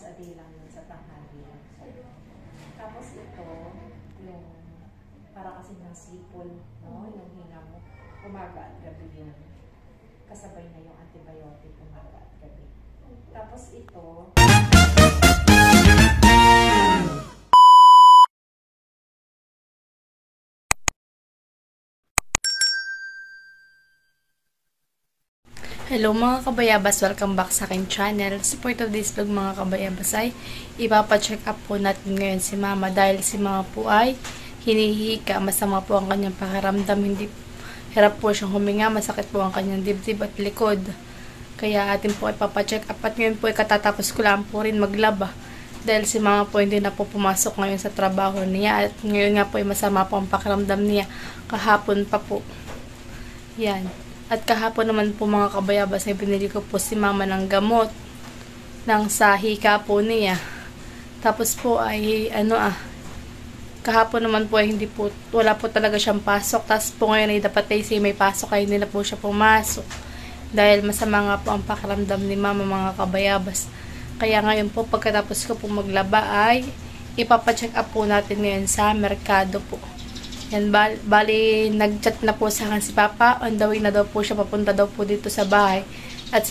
once a day lang yun sa tanghali. Tapos ito, yung para kasi ng sipol, no? Yung hinga mo, umaga at gabi yun. Kasabay na yung antibiotic umaga at gabi. Tapos ito, hello mga kabayabas, welcome back sa aking channel. Sa point of this vlog mga kabayabas ay ipapacheck up po natin ngayon si mama dahil si mama po ay hinihika, masama po ang kanyang pakiramdam, hindi hirap po siyang huminga, masakit po ang kanyang dibdib at likod. Kaya atin po ipapacheck up at ngayon po ay katatapos ko lang po rin maglaba dahil si mama po hindi na po pumasok ngayon sa trabaho niya at ngayon nga po ay masama po ang pakiramdam niya, kahapon pa po. Yan. At kahapon naman po mga kabayabas ay binili ko po si mama ng gamot ng sa hika po niya. Tapos po ay kahapon naman po ay wala po talaga siyang pasok. Tapos po ngayon ay dapat ay may pasok ay hindi na po siya pumasok. Dahil masama nga po ang pakiramdam ni mama mga kabayabas. Kaya ngayon po pagkatapos ko po maglaba ay ipapacheck up po natin ngayon sa merkado po. Yan, bali, nag-chat na po sa akin si Papa. On the way na daw po siya, papunta daw po dito sa bahay. At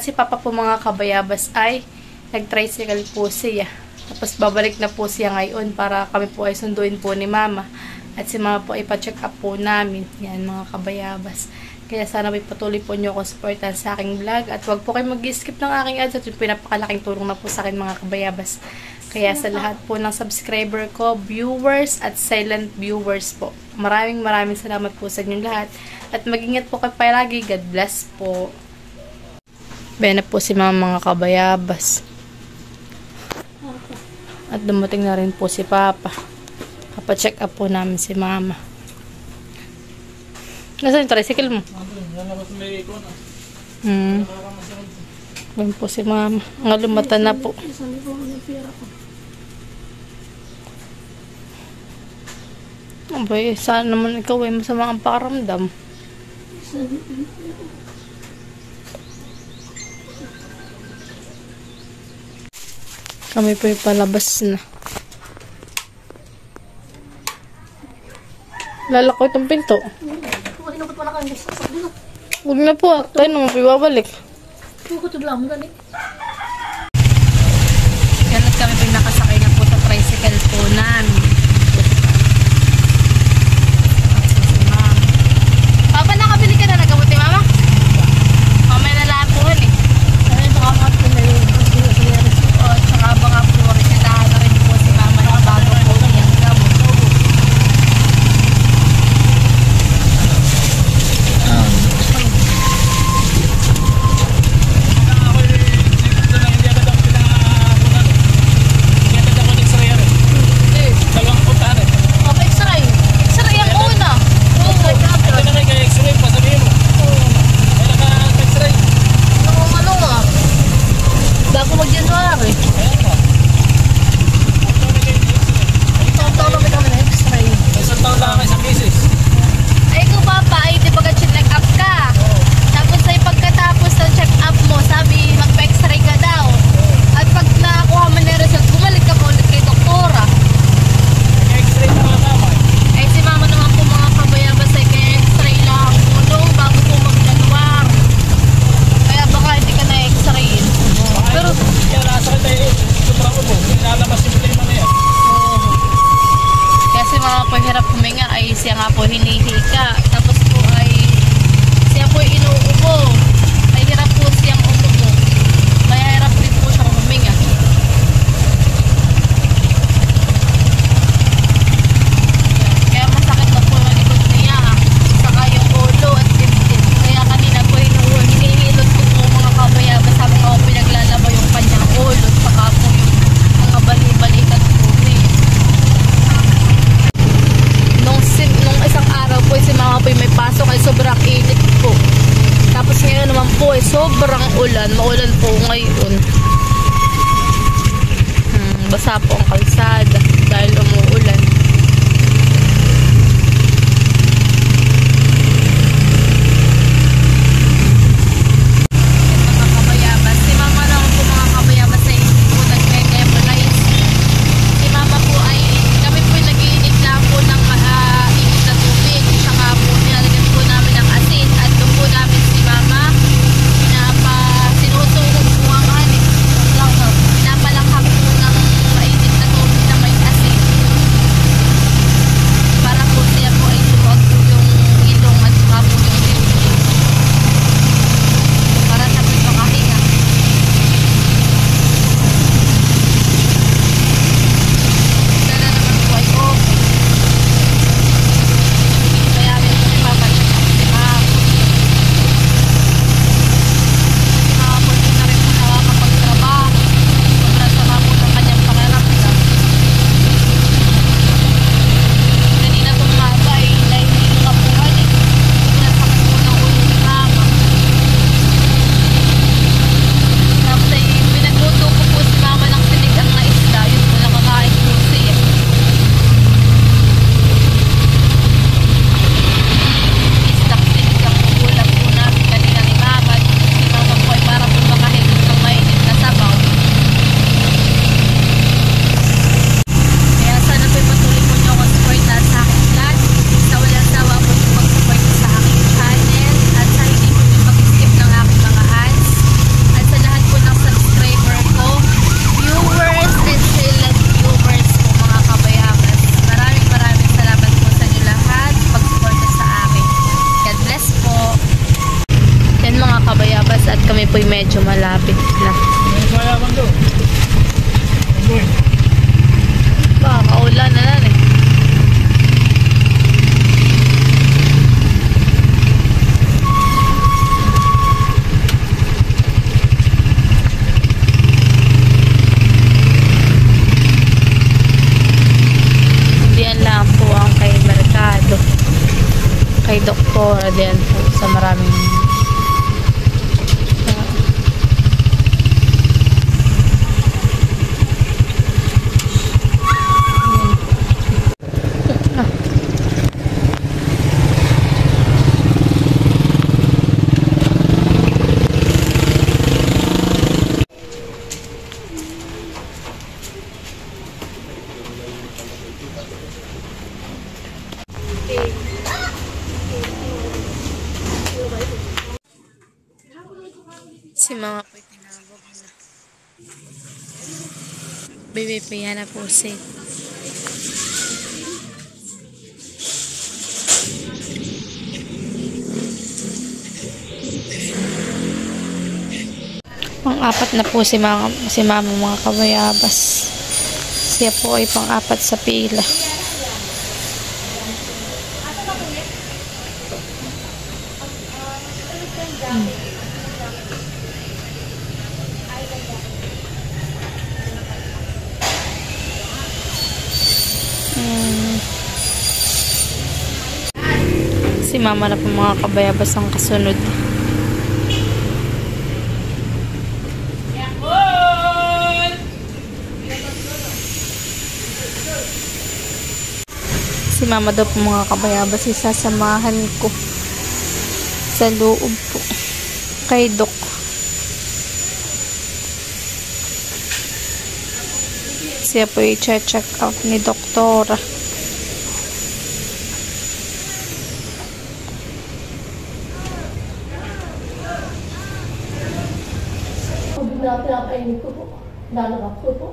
si Papa po mga kabayabas ay nag-tricycle po siya. Tapos babalik na po siya ngayon para kami po ay sunduin po ni Mama. At si Mama po ay pa-check up po namin. Yan mga kabayabas. Kaya sana may patuloy po nyo akong supportan sa aking vlog. At huwag po kayo mag-skip ng aking ads. At yung pinapakalaking tulong na po sa akin mga kabayabas. Kaya sa lahat po ng subscriber ko, viewers at silent viewers po. Maraming salamat po sa inyong lahat. At mag-ingat po kayo palagi. God bless po. Bene po si mama mga kabayabas. At dumating na rin po si Papa. Papa-check up po namin si mama. Nasaan yung tricycle mo? Bene po si mama. Ang lumata na po. Abay, saan naman ikaw ay masama ang pakiramdam? Kami po yung palabas na. Lalako itong pinto. Huwag na po. Tayo naman po ibabalik. Yan at kami po yung nakasakay na po sa tricycle po namin. Papa, nakabili ka na ng gamot ni Mama? Mamaya na lang po ulit. Ay, baka po na yun. O, tsaka baka po resetahan na rin po si Mama ng bago po niyang gamot. Siya nga po hinihika. Tapos po ay siya po inuubo. Ay hirap po siyang umubo. Kaya hirap din po siyang huminga. Kaya masakit na po ang likod niya. Saka yung ulo at dibdib. Kaya kanina po hinihilot ko po mga kabayabas habang ako pinaglalaba yung kanyang ulo. Saka po yung mga bali-balikat po niya. Nung isang araw po si mama po may pasok ay sobrang init po. Tapos ngayon naman po ay sobrang ulan. Maulan po ngayon. Basa po ang kalsada dahil umuulan. Mga kabayabas. Si mama naman po mga kabayabas ay Mayaman doon. Doon. Kaulan na lang eh. Diyan lang po ang kay Mercado. Kay Doktora diyan po sa maraming si mga po tinawag na. Baby pa na po si. Pang-apat na po si mama mga kabayabas. Siya po ay pang-apat sa pila. Si mama na po mga kabayabas ang kasunod. Si mama daw po mga kabayabas isasamahan ko sa loob po kay Dok. Siya po i-check out ni Doktora. Pinakainin ko po. Lalakap ko po.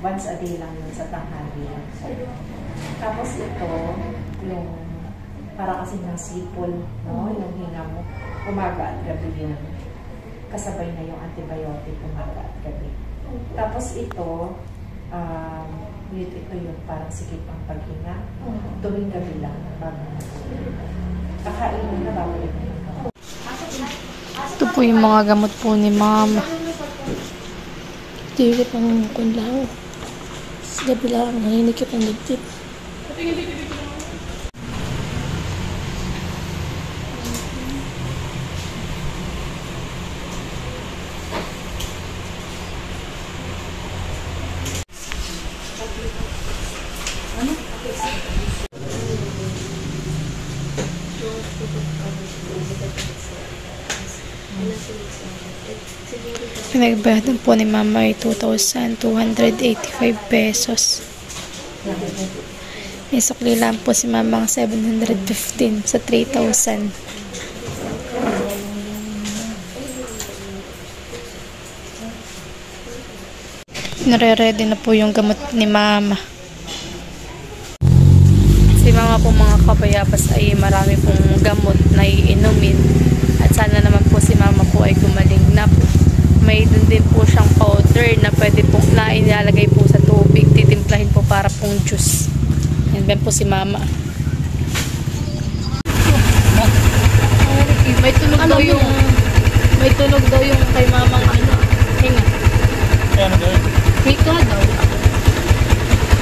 Once a day lang yun sa tanghali. Tapos ito, yung para kasi ng sipol, no? Yung hinga mo, umaga at gabi yun. Kasabay na yung antibiotic umaga at gabi. Tapos ito, ito yung parang sikip ang paghinga. Tuwing gabi lang, bago kakainin na bago ito. Ito po yung mga gamot po ni mama. Hindi ko pang kunlaw. Gabi lang, nahinikip ang dibdib. Pinagbayadan po ni mama ay 2,285 pesos. May sukli lang po si mama ang 715 sa 3,000. Nare-ready na po yung gamot ni mama. Si mama po mga kabayabas ay marami pong gamot na iinumin. At sana naman po si mama po ay gumaling na po. May dun din po siyang powder na pwede pong ilalagay po sa tubig. Titimplahin po para pong juice. Yan po si mama. May tunog daw yung kay mamang ano. Hinga. Ano daw yun? Hika daw.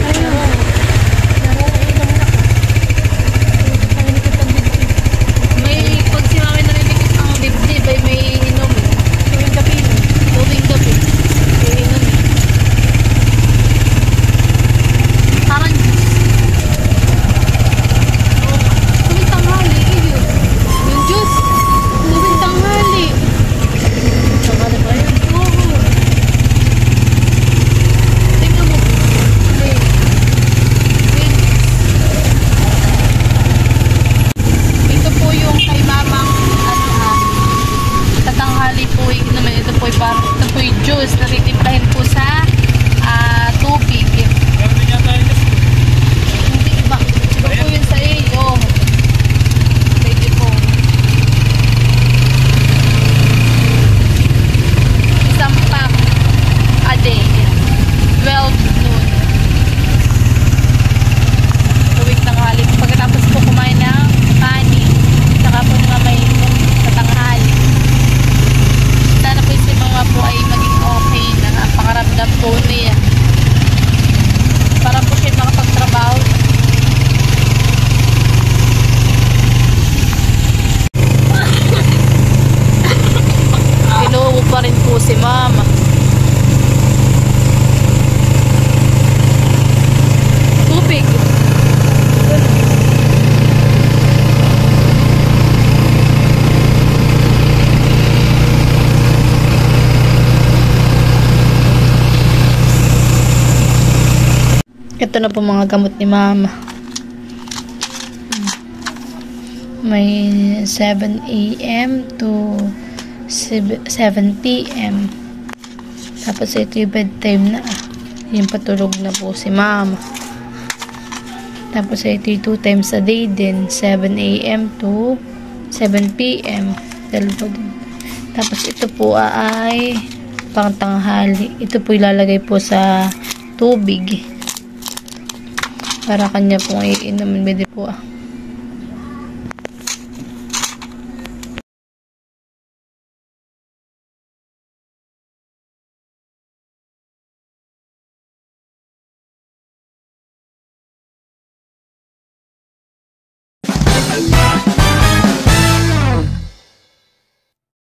Ayun. May pag si mama narinig ng dibdib ay may inom. Tuwing gabi. May inom. Parang juice. Ito na po mga gamot ni mama. May 7 a.m. to 7 p.m. Tapos ito yung bedtime na. Yung patulog na po si mama. Tapos ito yung 2 times a day din. 7 a.m. to 7 p.m. Dalawa din. Tapos ito po ay pangtanghali. Ito po ilalagay po sa tubig. Para kanya pong iinumin. Pwede po Bye.